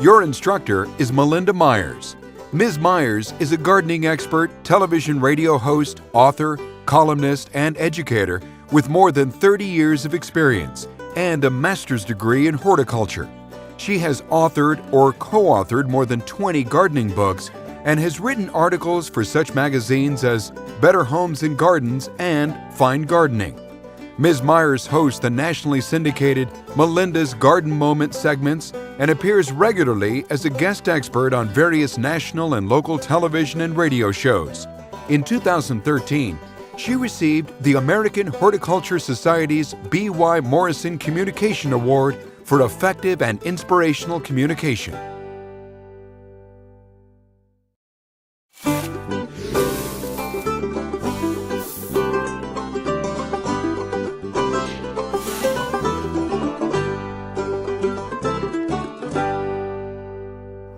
Your instructor is Melinda Myers. Ms. Myers is a gardening expert, television radio host, author, columnist, and educator with more than 30 years of experience and a master's degree in horticulture. She has authored or co-authored more than 20 gardening books and has written articles for such magazines as Better Homes and Gardens and Fine Gardening. Ms. Myers hosts the nationally syndicated Melinda's Garden Moment segments and appears regularly as a guest expert on various national and local television and radio shows. In 2013, she received the American Horticulture Society's B.Y. Morrison Communication Award for effective and inspirational communication.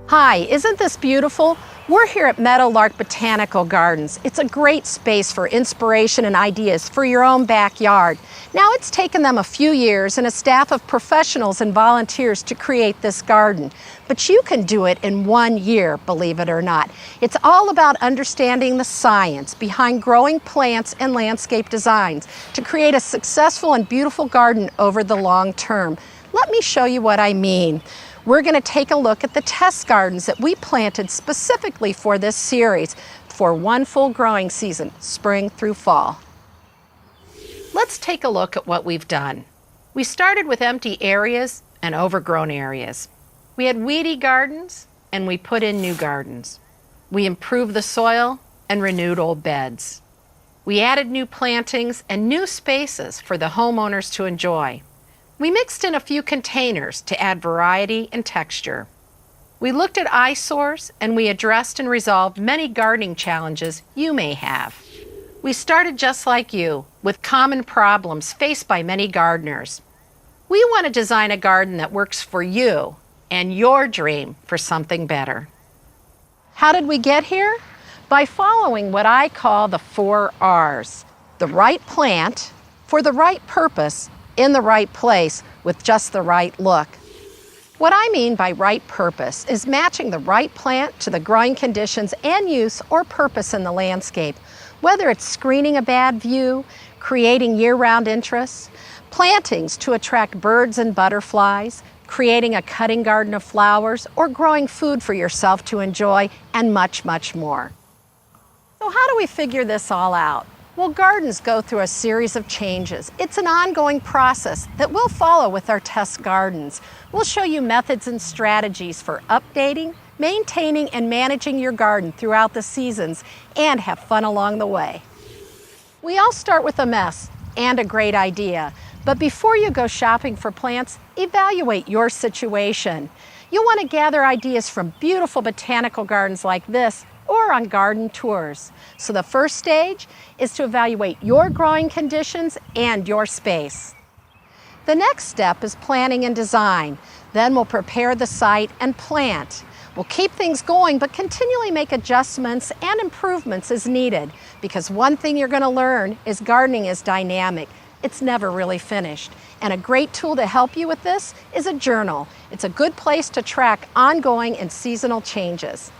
Hi, isn't this beautiful? We're here at Meadowlark Botanical Gardens. It's a great space for inspiration and ideas for your own backyard. Now, it's taken them a few years and a staff of professionals and volunteers to create this garden, but you can do it in 1 year, believe it or not. It's all about understanding the science behind growing plants and landscape designs to create a successful and beautiful garden over the long term. Let me show you what I mean. We're going to take a look at the test gardens that we planted specifically for this series for one full growing season, spring through fall. Let's take a look at what we've done. We started with empty areas and overgrown areas. We had weedy gardens and we put in new gardens. We improved the soil and renewed old beds. We added new plantings and new spaces for the homeowners to enjoy. We mixed in a few containers to add variety and texture. We looked at eyesores and we addressed and resolved many gardening challenges you may have. We started just like you, with common problems faced by many gardeners. We want to design a garden that works for you and your dream for something better. How did we get here? By following what I call the 4 R's. The right plant, for the right purpose, in the right place with just the right look. What I mean by right purpose is matching the right plant to the growing conditions and use or purpose in the landscape, whether it's screening a bad view, creating year-round interests, plantings to attract birds and butterflies, creating a cutting garden of flowers, or growing food for yourself to enjoy, and much, much more. So how do we figure this all out? Well, gardens go through a series of changes. It's an ongoing process that we'll follow with our test gardens. We'll show you methods and strategies for updating, maintaining, and managing your garden throughout the seasons, and have fun along the way. We all start with a mess and a great idea, but before you go shopping for plants, evaluate your situation. You'll want to gather ideas from beautiful botanical gardens like this or on garden tours. So the first stage is to evaluate your growing conditions and your space. The next step is planning and design. Then we'll prepare the site and plant. We'll keep things going, but continually make adjustments and improvements as needed, because one thing you're going to learn is gardening is dynamic. It's never really finished. And a great tool to help you with this is a journal. It's a good place to track ongoing and seasonal changes.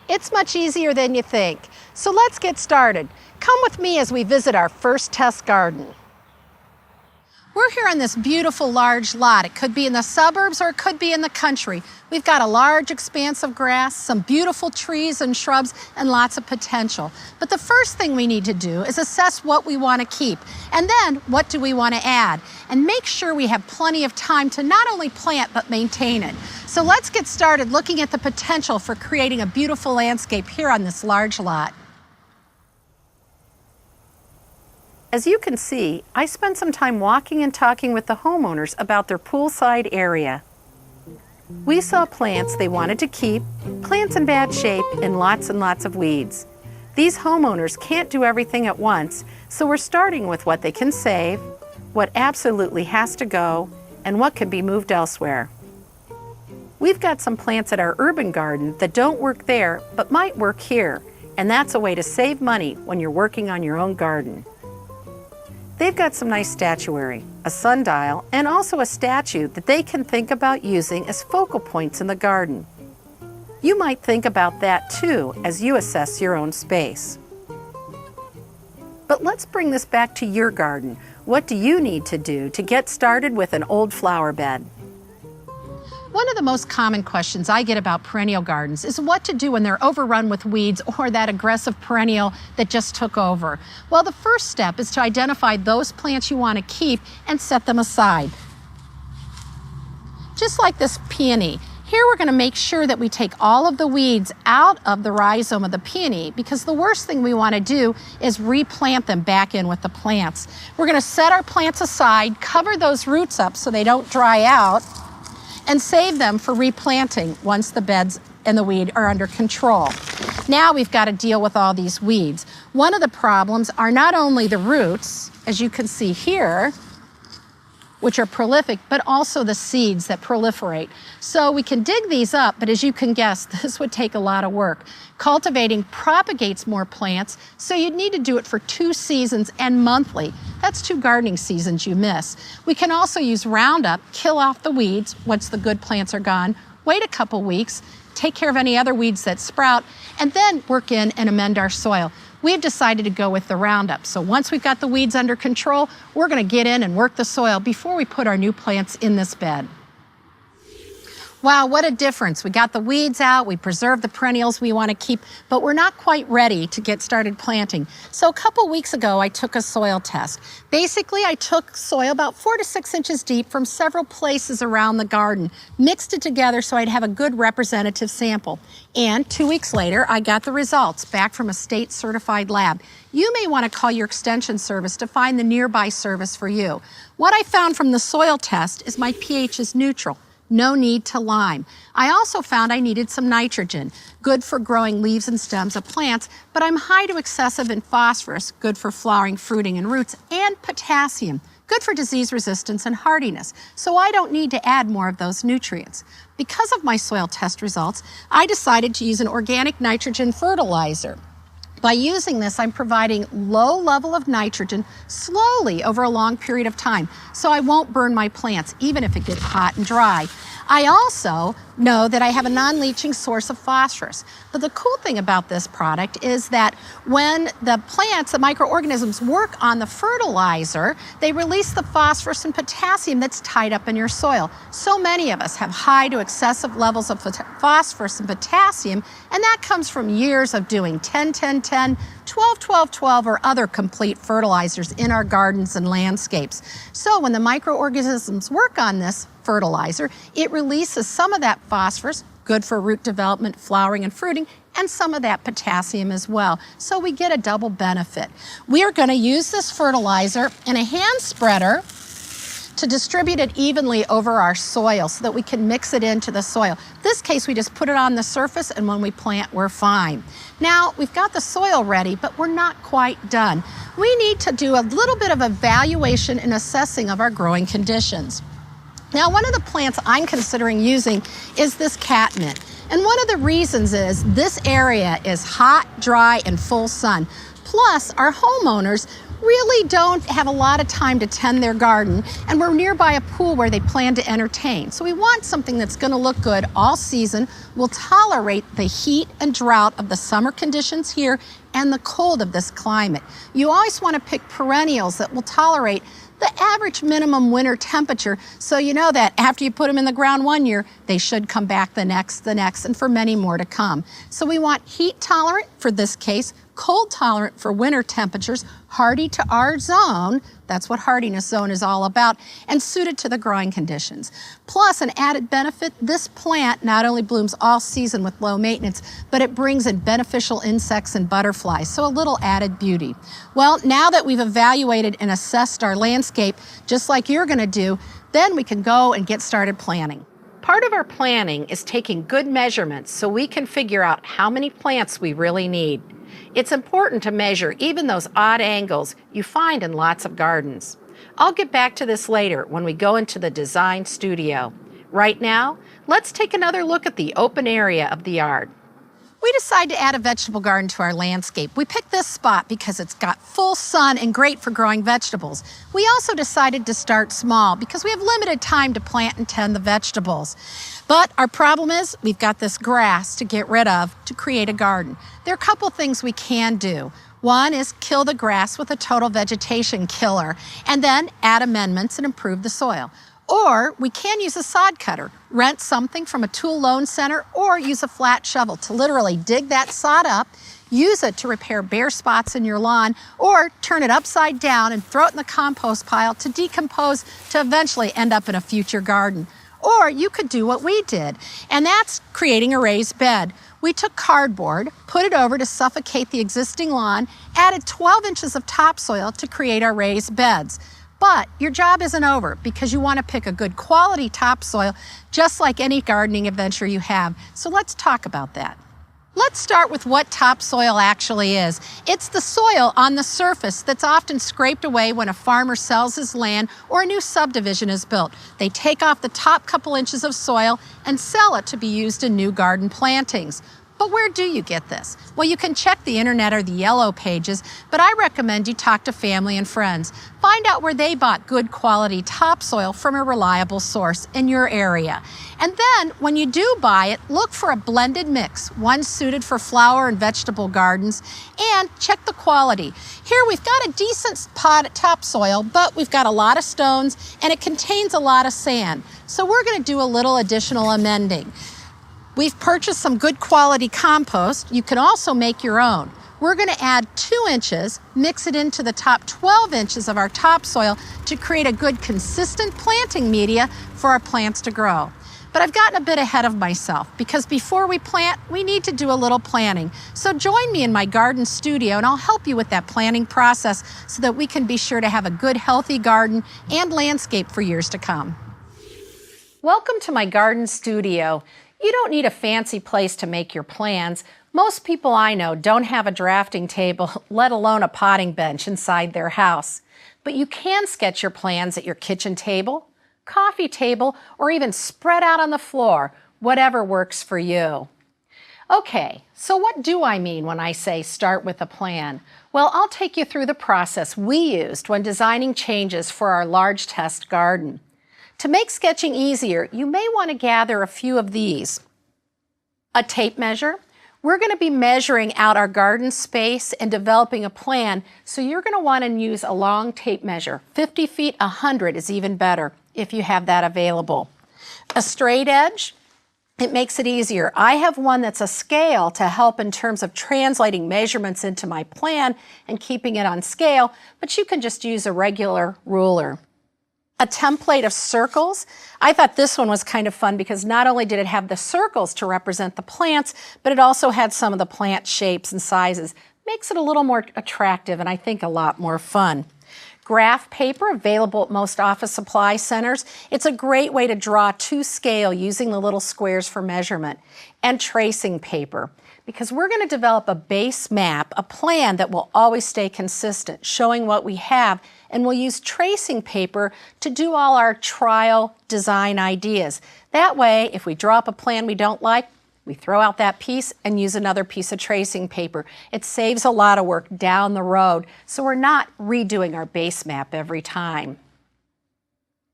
It's much easier than you think. So let's get started. Come with me as we visit our first test garden. We're here on this beautiful large lot. It could be in the suburbs or it could be in the country. We've got a large expanse of grass, some beautiful trees and shrubs, and lots of potential. But the first thing we need to do is assess what we want to keep, and then what do we want to add, and make sure we have plenty of time to not only plant but maintain it. So let's get started looking at the potential for creating a beautiful landscape here on this large lot. As you can see, I spent some time walking and talking with the homeowners about their poolside area. We saw plants they wanted to keep, plants in bad shape, and lots of weeds. These homeowners can't do everything at once, so we're starting with what they can save, what absolutely has to go, and what can be moved elsewhere. We've got some plants at our urban garden that don't work there, but might work here, and that's a way to save money when you're working on your own garden. They've got some nice statuary, a sundial, and also a statue that they can think about using as focal points in the garden. You might think about that too as you assess your own space. But let's bring this back to your garden. What do you need to do to get started with an old flower bed? One of the most common questions I get about perennial gardens is what to do when they're overrun with weeds or that aggressive perennial that just took over. Well, the first step is to identify those plants you want to keep and set them aside. Just like this peony. Here we're going to make sure that we take all of the weeds out of the rhizome of the peony, because the worst thing we want to do is replant them back in with the plants. We're going to set our plants aside, cover those roots up so they don't dry out, and save them for replanting once the beds and the weed are under control. Now we've got to deal with all these weeds. One of the problems are not only the roots, as you can see here, which are prolific, but also the seeds that proliferate. So we can dig these up, but as you can guess, this would take a lot of work. Cultivating propagates more plants, so you'd need to do it for 2 seasons and monthly. That's 2 gardening seasons you miss. We can also use Roundup, kill off the weeds once the good plants are gone, wait a couple weeks, take care of any other weeds that sprout, and then work in and amend our soil. We've decided to go with the Roundup. So once we've got the weeds under control, we're going to get in and work the soil before we put our new plants in this bed. Wow, what a difference. We got the weeds out, we preserved the perennials we want to keep, but we're not quite ready to get started planting. So a couple weeks ago, I took a soil test. Basically, I took soil about 4 to 6 inches deep from several places around the garden, mixed it together so I'd have a good representative sample. And 2 weeks later, I got the results back from a state certified lab. You may want to call your extension service to find the nearby service for you. What I found from the soil test is my pH is neutral. No need to lime. I also found I needed some nitrogen, good for growing leaves and stems of plants, but I'm high to excessive in phosphorus, good for flowering, fruiting, and roots, and potassium, good for disease resistance and hardiness, so I don't need to add more of those nutrients. Because of my soil test results, I decided to use an organic nitrogen fertilizer. By using this, I'm providing low level of nitrogen slowly over a long period of time, so I won't burn my plants, even if it gets hot and dry. I also know that I have a non-leaching source of phosphorus. But the cool thing about this product is that when the plants, the microorganisms, work on the fertilizer, they release the phosphorus and potassium that's tied up in your soil. So many of us have high to excessive levels of phosphorus and potassium, and that comes from years of doing 10-10-10, 12-12-12, or other complete fertilizers in our gardens and landscapes. So when the microorganisms work on this fertilizer, it releases some of that phosphorus, good for root development, flowering, and fruiting, and some of that potassium as well. So we get a double benefit. We are going to use this fertilizer in a hand spreader to distribute it evenly over our soil so that we can mix it into the soil. In this case, we just put it on the surface, and when we plant, we're fine. Now, we've got the soil ready, but we're not quite done. We need to do a little bit of evaluation and assessing of our growing conditions. Now, one of the plants I'm considering using is this catmint. And one of the reasons is this area is hot, dry, and full sun. Plus, our homeowners really don't have a lot of time to tend their garden, and we're nearby a pool where they plan to entertain. So we want something that's going to look good all season, will tolerate the heat and drought of the summer conditions here and the cold of this climate. You always want to pick perennials that will tolerate the average minimum winter temperature, so you know that after you put them in the ground one year, they should come back the next, and for many more to come. So we want heat tolerant for this case, cold tolerant for winter temperatures, hardy to our zone, that's what hardiness zone is all about, and suited to the growing conditions. Plus, an added benefit, this plant not only blooms all season with low maintenance, but it brings in beneficial insects and butterflies, so a little added beauty. Well, now that we've evaluated and assessed our landscape, just like you're going to do, then we can go and get started planting. Part of our planning is taking good measurements so we can figure out how many plants we really need. It's important to measure even those odd angles you find in lots of gardens. I'll get back to this later when we go into the design studio. Right now, let's take another look at the open area of the yard. We decided to add a vegetable garden to our landscape. We picked this spot because it's got full sun and great for growing vegetables. We also decided to start small because we have limited time to plant and tend the vegetables. But our problem is we've got this grass to get rid of to create a garden. There are a couple things we can do. One is kill the grass with a total vegetation killer and then add amendments and improve the soil. Or we can use a sod cutter, rent something from a tool loan center, or use a flat shovel to literally dig that sod up, use it to repair bare spots in your lawn, or turn it upside down and throw it in the compost pile to decompose to eventually end up in a future garden. Or you could do what we did, and that's creating a raised bed. We took cardboard, put it over to suffocate the existing lawn, added 12 inches of topsoil to create our raised beds. But your job isn't over because you want to pick a good quality topsoil just like any gardening adventure you have. So let's talk about that. Let's start with what topsoil actually is. It's the soil on the surface that's often scraped away when a farmer sells his land or a new subdivision is built. They take off the top couple inches of soil and sell it to be used in new garden plantings. But where do you get this? Well, you can check the internet or the yellow pages, but I recommend you talk to family and friends. Find out where they bought good quality topsoil from a reliable source in your area. And then, when you do buy it, look for a blended mix, one suited for flower and vegetable gardens, and check the quality. Here we've got a decent pot of topsoil, but we've got a lot of stones and it contains a lot of sand. So we're going to do a little additional amending. We've purchased some good quality compost. You can also make your own. We're going to add 2 inches, mix it into the top 12 inches of our topsoil to create a good consistent planting media for our plants to grow. But I've gotten a bit ahead of myself because before we plant, we need to do a little planning. So join me in my garden studio and I'll help you with that planning process so that we can be sure to have a good, healthy garden and landscape for years to come. Welcome to my garden studio. You don't need a fancy place to make your plans. Most people I know don't have a drafting table, let alone a potting bench inside their house. But you can sketch your plans at your kitchen table, coffee table, or even spread out on the floor, whatever works for you. Okay, so what do I mean when I say start with a plan? Well, I'll take you through the process we used when designing changes for our large test garden. To make sketching easier, you may want to gather a few of these. A tape measure. We're going to be measuring out our garden space and developing a plan, so you're going to want to use a long tape measure. 50 feet, 100 is even better if you have that available. A straight edge. It makes it easier. I have one that's a scale to help in terms of translating measurements into my plan and keeping it on scale, but you can just use a regular ruler. A template of circles. I thought this one was kind of fun because not only did it have the circles to represent the plants, but it also had some of the plant shapes and sizes. Makes it a little more attractive and I think a lot more fun. Graph paper, available at most office supply centers. It's a great way to draw to scale using the little squares for measurement. And tracing paper, because we're going to develop a base map, a plan that will always stay consistent, showing what we have, and we'll use tracing paper to do all our trial design ideas. That way, if we draw up a plan we don't like, we throw out that piece and use another piece of tracing paper. It saves a lot of work down the road, so we're not redoing our base map every time.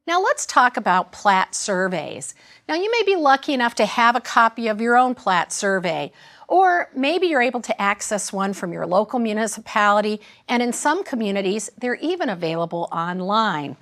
Now let's talk about plat surveys. Now you may be lucky enough to have a copy of your own plat survey, or maybe you're able to access one from your local municipality, and in some communities they're even available online.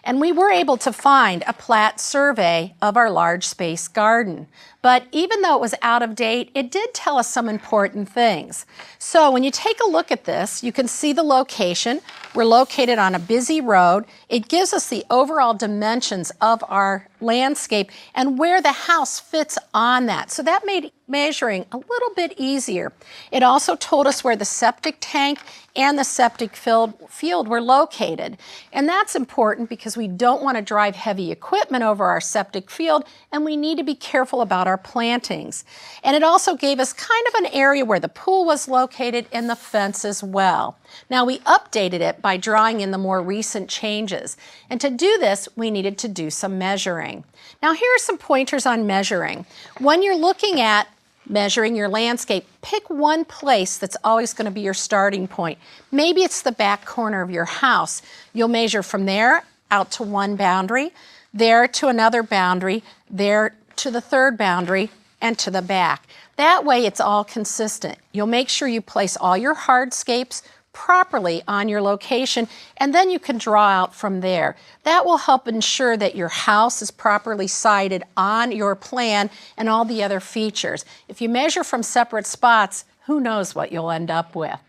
And we were able to find a plat survey of our large space garden. But even though it was out of date, it did tell us some important things. So when you take a look at this, you can see the location. We're located on a busy road. It gives us the overall dimensions of our landscape and where the house fits on that. So that made measuring a little bit easier. It also told us where the septic tank and the septic field were located. And that's important because we don't want to drive heavy equipment over our septic field, and we need to be careful about our plantings. And it also gave us kind of an area where the pool was located and the fence as well. Now we updated it by drawing in the more recent changes. And to do this, we needed to do some measuring. Now here are some pointers on measuring. When you're looking at Measuring your landscape, pick one place that's always going to be your starting point. Maybe it's the back corner of your house. You'll measure from there out to one boundary, there to another boundary, there to the third boundary, and to the back. That way it's all consistent. You'll make sure you place all your hardscapes properly on your location, and then you can draw out from there. That will help ensure that your house is properly sited on your plan and all the other features. If you measure from separate spots, who knows what you'll end up with.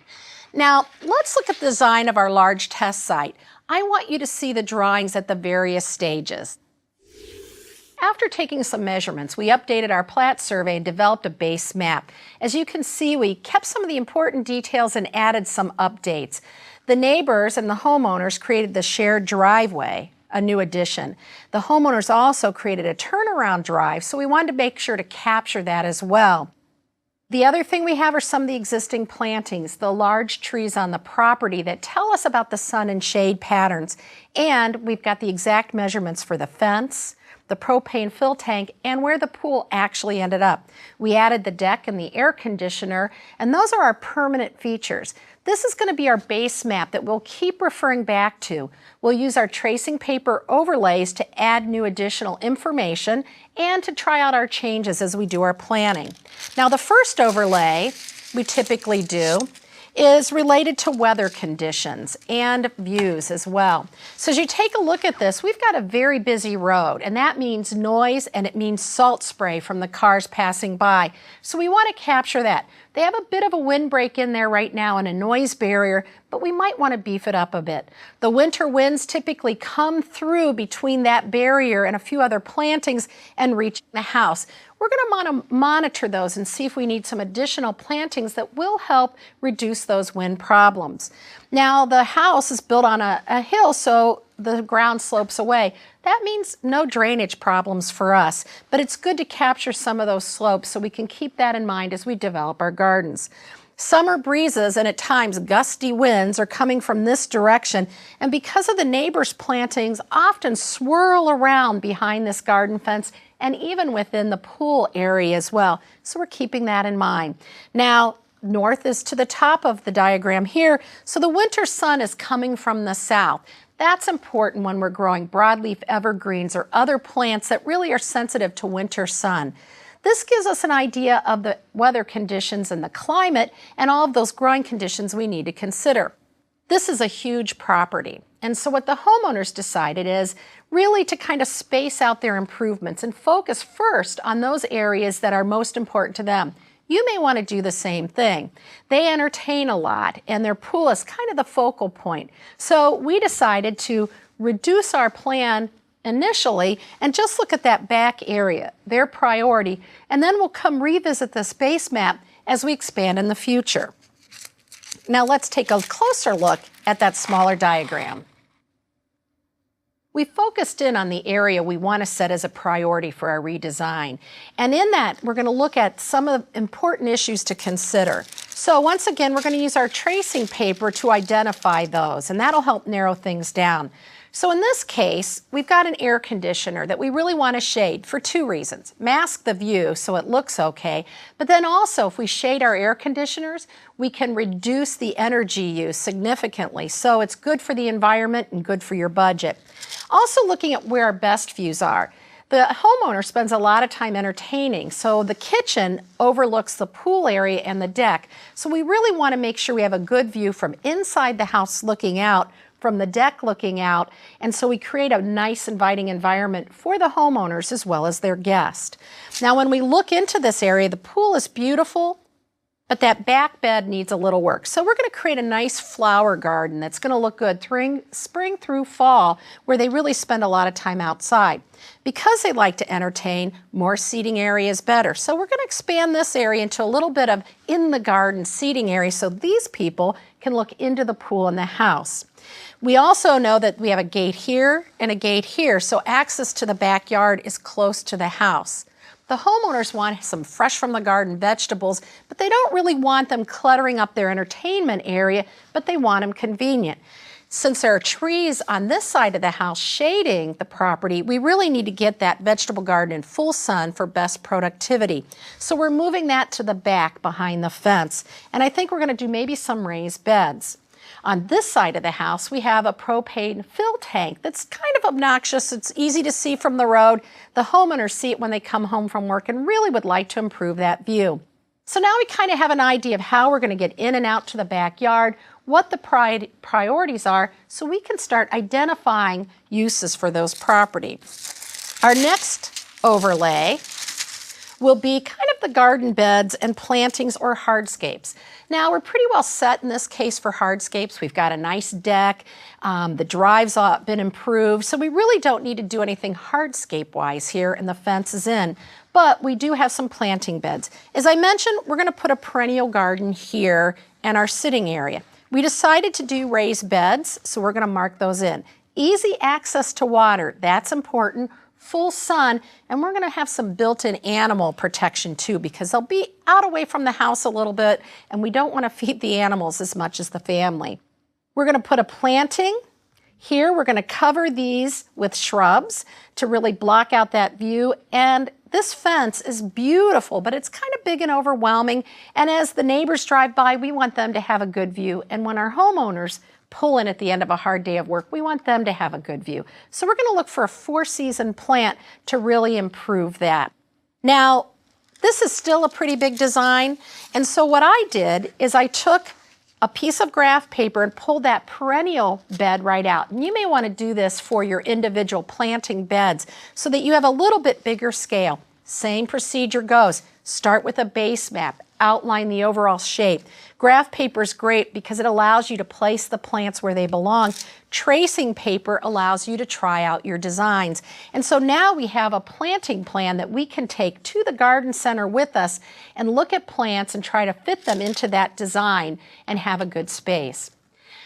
Now, let's look at the design of our large test site. I want you to see the drawings at the various stages. After taking some measurements, we updated our plat survey and developed a base map. As you can see, we kept some of the important details and added some updates. The neighbors and the homeowners created the shared driveway, a new addition. The homeowners also created a turnaround drive, so we wanted to make sure to capture that as well. The other thing we have are some of the existing plantings, the large trees on the property that tell us about the sun and shade patterns. And we've got the exact measurements for the fence, the propane fill tank, and where the pool actually ended up. We added the deck and the air conditioner, and those are our permanent features. This is going to be our base map that we'll keep referring back to. We'll use our tracing paper overlays to add new additional information and to try out our changes as we do our planning. Now, the first overlay we typically do is related to weather conditions and views as well. So as you take a look at this, we've got a very busy road, and that means noise and it means salt spray from the cars passing by. So we want to capture that. They have a bit of a windbreak in there right now and a noise barrier, but we might want to beef it up a bit. The winter winds typically come through between that barrier and a few other plantings and reach the house. We're going to want to monitor those and see if we need some additional plantings that will help reduce those wind problems. Now, the house is built on a hill, so the ground slopes away. That means no drainage problems for us, but it's good to capture some of those slopes so we can keep that in mind as we develop our gardens. Summer breezes and at times gusty winds are coming from this direction, and because of the neighbors' plantings often swirl around behind this garden fence and even within the pool area as well. So we're keeping that in mind. Now, north is to the top of the diagram here, so the winter sun is coming from the south. That's important when we're growing broadleaf evergreens or other plants that really are sensitive to winter sun. This gives us an idea of the weather conditions and the climate and all of those growing conditions we need to consider. This is a huge property, and so what the homeowners decided is really to kind of space out their improvements and focus first on those areas that are most important to them. You may want to do the same thing. They entertain a lot, and their pool is kind of the focal point. So we decided to reduce our plan initially and just look at that back area, their priority, and then we'll come revisit this base map as we expand in the future. Now let's take a closer look at that smaller diagram. We focused in on the area we want to set as a priority for our redesign. And in that, we're going to look at some of the important issues to consider. So once again, we're going to use our tracing paper to identify those, and that'll help narrow things down. So in this case, we've got an air conditioner that we really want to shade for two reasons. Mask the view so it looks okay, but then also if we shade our air conditioners, we can reduce the energy use significantly. So it's good for the environment and good for your budget. Also looking at where our best views are. The homeowner spends a lot of time entertaining, so the kitchen overlooks the pool area and the deck. So we really want to make sure we have a good view from inside the house looking out, from the deck looking out, and so we create a nice inviting environment for the homeowners as well as their guests. Now when we look into this area, the pool is beautiful, but that back bed needs a little work. So we're going to create a nice flower garden that's going to look good spring through fall, where they really spend a lot of time outside. Because they like to entertain, more seating area is better. So we're going to expand this area into a little bit of in the garden seating area so these people can look into the pool and the house. We also know that we have a gate here and a gate here, so access to the backyard is close to the house. The homeowners want some fresh from the garden vegetables, but they don't really want them cluttering up their entertainment area, but they want them convenient. Since there are trees on this side of the house shading the property, we really need to get that vegetable garden in full sun for best productivity. So we're moving that to the back behind the fence. And I think we're going to do maybe some raised beds. On this side of the house, we have a propane fill tank that's kind of obnoxious. It's easy to see from the road. The homeowners see it when they come home from work and really would like to improve that view. So now we kind of have an idea of how we're going to get in and out to the backyard, what the priorities are, so we can start identifying uses for those property. Our next overlay will be kind of the garden beds and plantings or hardscapes. Now we're pretty well set in this case for hardscapes. We've got a nice deck, the drive's been improved, so we really don't need to do anything hardscape-wise here, and the fence is in. But we do have some planting beds. As I mentioned, we're going to put a perennial garden here in our sitting area. We decided to do raised beds, so we're going to mark those in. Easy access to water, that's important. Full sun, and we're going to have some built-in animal protection too, because they'll be out away from the house a little bit, and we don't want to feed the animals as much as the family. We're going to put a planting here. We're going to cover these with shrubs to really block out that view, and this fence is beautiful, but it's kind of big and overwhelming, and as the neighbors drive by, we want them to have a good view, and when our homeowners pull in at the end of a hard day of work, we want them to have a good view. So we're going to look for a 4-season plant to really improve that. Now, this is still a pretty big design, and so what I did is I took a piece of graph paper and pulled that perennial bed right out. And you may want to do this for your individual planting beds so that you have a little bit bigger scale. Same procedure goes. Start with a base map, outline the overall shape. Graph paper is great because it allows you to place the plants where they belong. Tracing paper allows you to try out your designs. And so now we have a planting plan that we can take to the garden center with us and look at plants and try to fit them into that design and have a good space.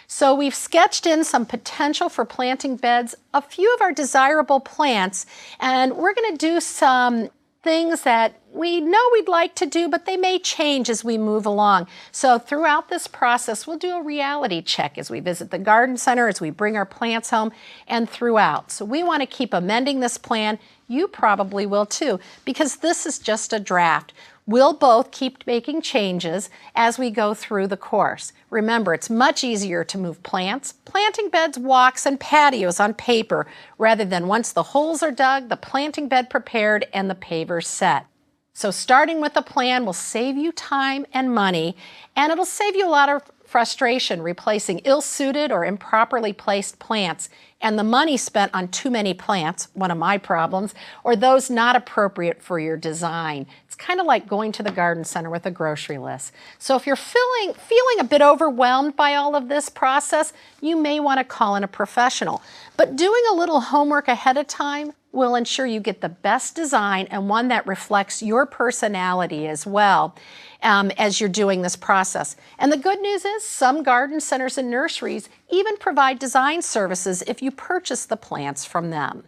So we've sketched in some potential for planting beds, a few of our desirable plants, and we're going to do some things that we know we'd like to do, but they may change as we move along. So throughout this process, we'll do a reality check as we visit the garden center, as we bring our plants home, and throughout. So we want to keep amending this plan. You probably will too, because this is just a draft. We'll both keep making changes as we go through the course. Remember, it's much easier to move plants, planting beds, walks, and patios on paper rather than once the holes are dug, the planting bed prepared, and the pavers set. So starting with a plan will save you time and money, and it'll save you a lot of frustration replacing ill-suited or improperly placed plants, and the money spent on too many plants, one of my problems, or those not appropriate for your design. It's kind of like going to the garden center with a grocery list. So if you're feeling a bit overwhelmed by all of this process, you may want to call in a professional. But doing a little homework ahead of time will ensure you get the best design and one that reflects your personality as well as you're doing this process. And the good news is some garden centers and nurseries even provide design services if you purchase the plants from them.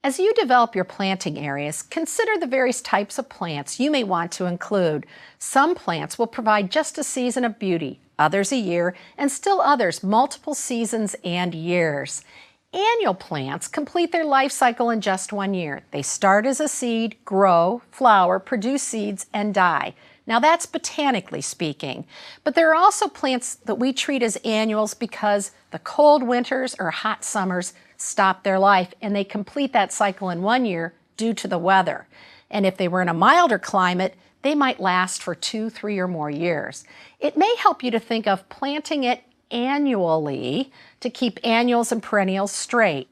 As you develop your planting areas, consider the various types of plants you may want to include. Some plants will provide just a season of beauty, others a year, and still others multiple seasons and years. Annual plants complete their life cycle in just 1 year. They start as a seed, grow, flower, produce seeds, and die. Now that's botanically speaking, but there are also plants that we treat as annuals because the cold winters or hot summers stop their life and they complete that cycle in 1 year due to the weather. And if they were in a milder climate, they might last for 2, 3, or more years. It may help you to think of planting it annually to keep annuals and perennials straight.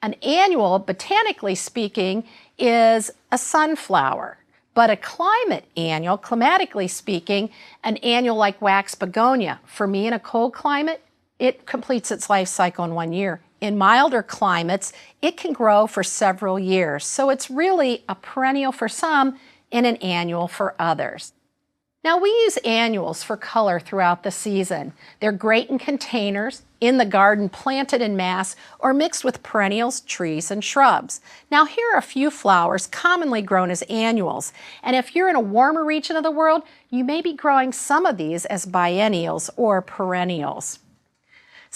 An annual, botanically speaking, is a sunflower. But a climate annual, climatically speaking, an annual like wax begonia, for me in a cold climate, it completes its life cycle in 1 year. In milder climates, it can grow for several years. So it's really a perennial for some and an annual for others. Now we use annuals for color throughout the season. They're great in containers, in the garden planted in mass, or mixed with perennials, trees, and shrubs. Now here are a few flowers commonly grown as annuals. And if you're in a warmer region of the world, you may be growing some of these as biennials or perennials.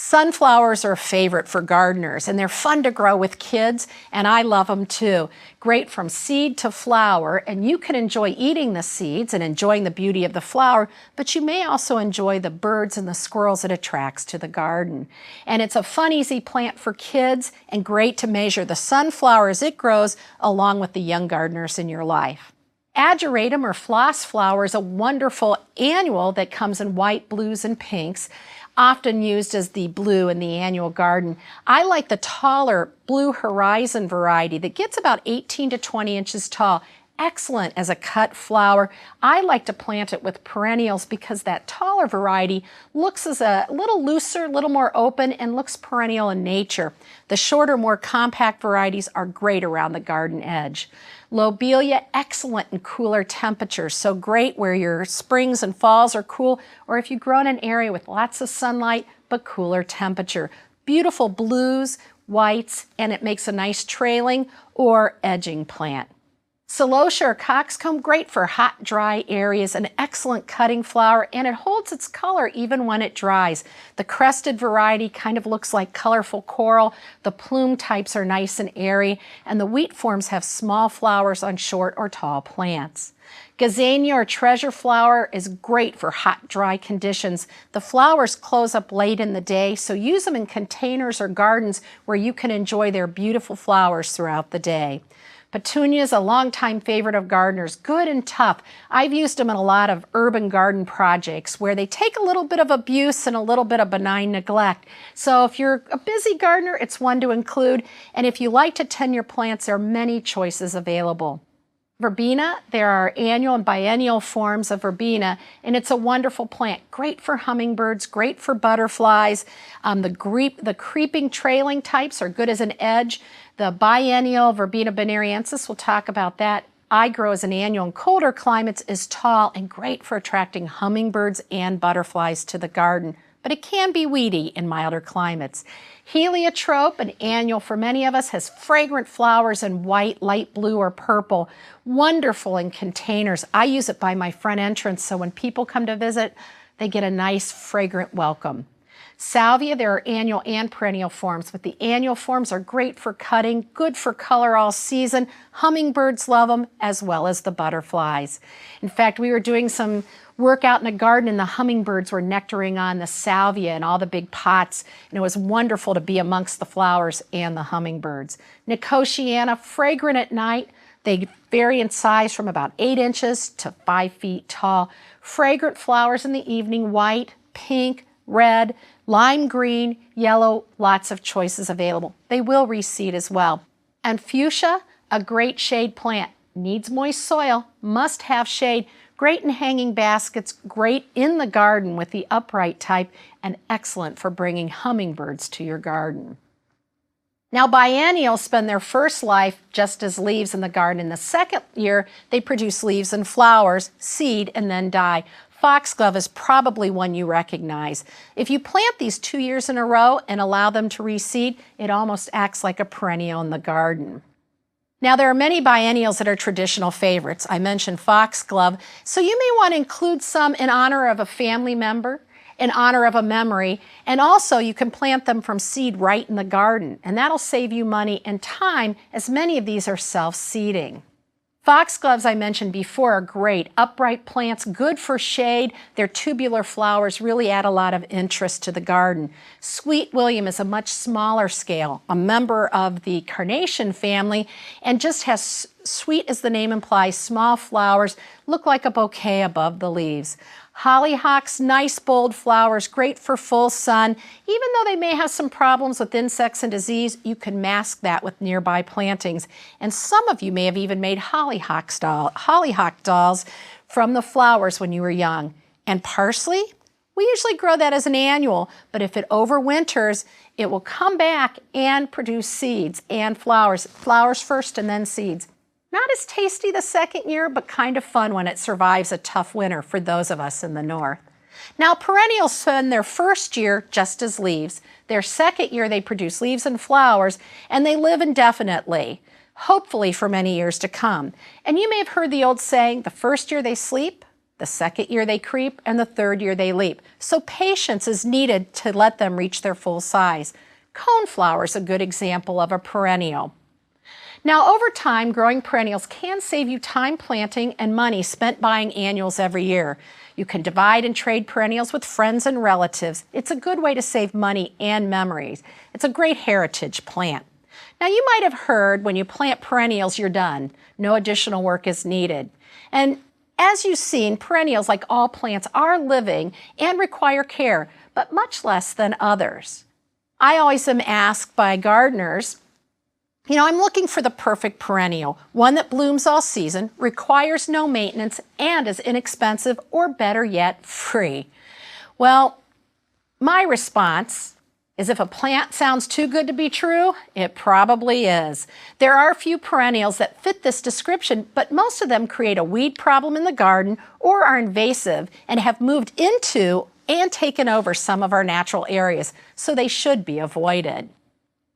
Sunflowers are a favorite for gardeners, and they're fun to grow with kids, and I love them too. Great from seed to flower, and you can enjoy eating the seeds and enjoying the beauty of the flower, but you may also enjoy the birds and the squirrels it attracts to the garden. And it's a fun, easy plant for kids and great to measure the sunflower as it grows along with the young gardeners in your life. Ageratum or floss flower is a wonderful annual that comes in white, blues, and pinks, often used as the blue in the annual garden. I like the taller Blue Horizon variety that gets about 18 to 20 inches tall. Excellent as a cut flower. I like to plant it with perennials because that taller variety looks as a little looser, a little more open, and looks perennial in nature. The shorter, more compact varieties are great around the garden edge. Lobelia, excellent in cooler temperatures, so great where your springs and falls are cool, or if you grow in an area with lots of sunlight but cooler temperature. Beautiful blues, whites, and it makes a nice trailing or edging plant. Celosia or coxcomb, great for hot, dry areas, an excellent cutting flower, and it holds its color even when it dries. The crested variety kind of looks like colorful coral. The plume types are nice and airy, and the wheat forms have small flowers on short or tall plants. Gazania or treasure flower is great for hot, dry conditions. The flowers close up late in the day, so use them in containers or gardens where you can enjoy their beautiful flowers throughout the day. Petunia is a longtime favorite of gardeners, good and tough. I've used them in a lot of urban garden projects where they take a little bit of abuse and a little bit of benign neglect. So if you're a busy gardener, it's one to include. And if you like to tend your plants, there are many choices available. Verbena, there are annual and biennial forms of verbena, and it's a wonderful plant. Great for hummingbirds, great for butterflies. The creeping trailing types are good as an edge. The biennial Verbena bonariensis, we'll talk about that. I grow as an annual in colder climates, is tall and great for attracting hummingbirds and butterflies to the garden, but it can be weedy in milder climates. Heliotrope, an annual for many of us, has fragrant flowers in white, light blue, or purple. Wonderful in containers. I use it by my front entrance, so when people come to visit, they get a nice, fragrant welcome. Salvia, there are annual and perennial forms, but the annual forms are great for cutting, good for color all season. Hummingbirds love them, as well as the butterflies. In fact, we were doing some work out in the garden and the hummingbirds were nectaring on the salvia and all the big pots, and it was wonderful to be amongst the flowers and the hummingbirds. Nicotiana, fragrant at night. They vary in size from about 8 inches to 5 feet tall. Fragrant flowers in the evening, white, pink, red, lime green, yellow, lots of choices available. They will reseed as well. And fuchsia, a great shade plant. Needs moist soil, must have shade. Great in hanging baskets, great in the garden with the upright type, and excellent for bringing hummingbirds to your garden. Now, biennials spend their first life just as leaves in the garden. In the second year, they produce leaves and flowers, seed, and then die. Foxglove is probably one you recognize. If you plant these 2 years in a row and allow them to reseed, it almost acts like a perennial in the garden. Now, there are many biennials that are traditional favorites. I mentioned foxglove, so you may want to include some in honor of a family member, in honor of a memory, and also you can plant them from seed right in the garden, and that'll save you money and time, as many of these are self-seeding. Foxgloves, I mentioned before, are great. Upright plants, good for shade. Their tubular flowers really add a lot of interest to the garden. Sweet William is a much smaller scale, a member of the carnation family, and just has, sweet as the name implies, small flowers, look like a bouquet above the leaves. Hollyhocks, nice bold flowers, great for full sun. Even though they may have some problems with insects and disease, you can mask that with nearby plantings. And some of you may have even made hollyhock dolls from the flowers when you were young. And parsley, we usually grow that as an annual, but if it overwinters, it will come back and produce seeds and flowers. Flowers first and then seeds. Not as tasty the second year, but kind of fun when it survives a tough winter for those of us in the north. Now, perennials spend their first year just as leaves. Their second year, they produce leaves and flowers, and they live indefinitely, hopefully for many years to come. And you may have heard the old saying, the first year they sleep, The second year they creep, and the third year they leap. So patience is needed to let them reach their full size. Coneflower is a good example of a perennial. Now, over time, growing perennials can save you time planting and money spent buying annuals every year. You can divide and trade perennials with friends and relatives. It's a good way to save money and memories. It's a great heritage plant. Now, you might have heard when you plant perennials, you're done. No additional work is needed. And as you've seen, perennials, like all plants, are living and require care, but much less than others. I always am asked by gardeners, I'm looking for the perfect perennial, one that blooms all season, requires no maintenance, and is inexpensive, or better yet, free. Well, my response is if a plant sounds too good to be true, it probably is. There are a few perennials that fit this description, but most of them create a weed problem in the garden or are invasive and have moved into and taken over some of our natural areas, so they should be avoided.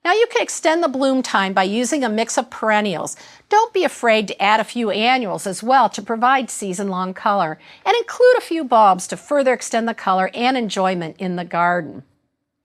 Now, you can extend the bloom time by using a mix of perennials. Don't be afraid to add a few annuals as well to provide season-long color, and include a few bulbs to further extend the color and enjoyment in the garden.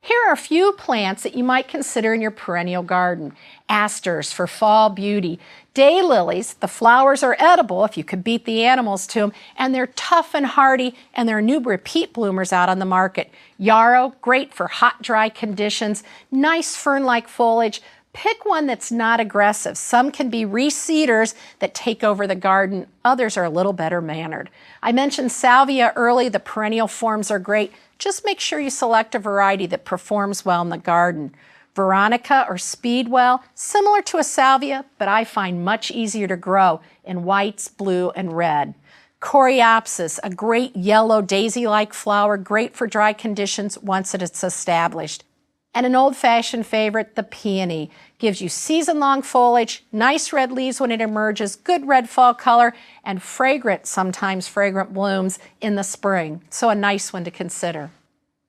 Here are a few plants that you might consider in your perennial garden. Asters for fall beauty. Daylilies, the flowers are edible if you could beat the animals to them, and they're tough and hardy, and there are new repeat bloomers out on the market. Yarrow, great for hot, dry conditions. Nice fern-like foliage. Pick one that's not aggressive. Some can be reseeders that take over the garden. Others are a little better mannered. I mentioned salvia early. The perennial forms are great. Just make sure you select a variety that performs well in the garden. Veronica or Speedwell, similar to a salvia, but I find much easier to grow in whites, blue, and red. Coreopsis, a great yellow daisy-like flower, great for dry conditions once it's established. And an old-fashioned favorite, the peony. Gives you season-long foliage, nice red leaves when it emerges, good red fall color, and fragrant, sometimes fragrant blooms in the spring. So a nice one to consider.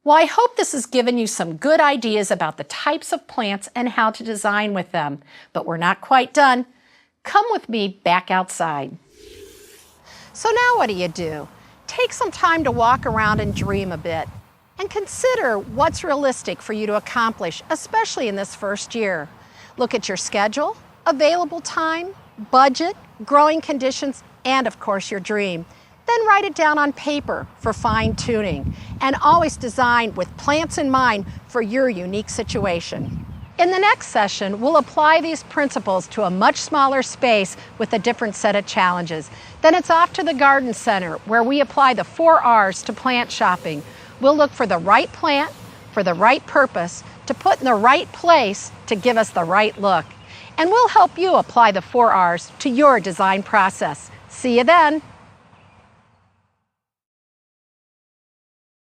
Well, I hope this has given you some good ideas about the types of plants and how to design with them. But we're not quite done. Come with me back outside. So now what do? Take some time to walk around and dream a bit. And consider what's realistic for you to accomplish, especially in this first year. Look at your schedule, available time, budget, growing conditions, and of course your dream. Then write it down on paper for fine-tuning, and always design with plants in mind for your unique situation. In the next session, we'll apply these principles to a much smaller space with a different set of challenges. Then it's off to the garden center, where we apply the 4 R's to plant shopping. We'll look for the right plant, for the right purpose, to put in the right place to give us the right look. And we'll help you apply the 4 R's to your design process. See you then.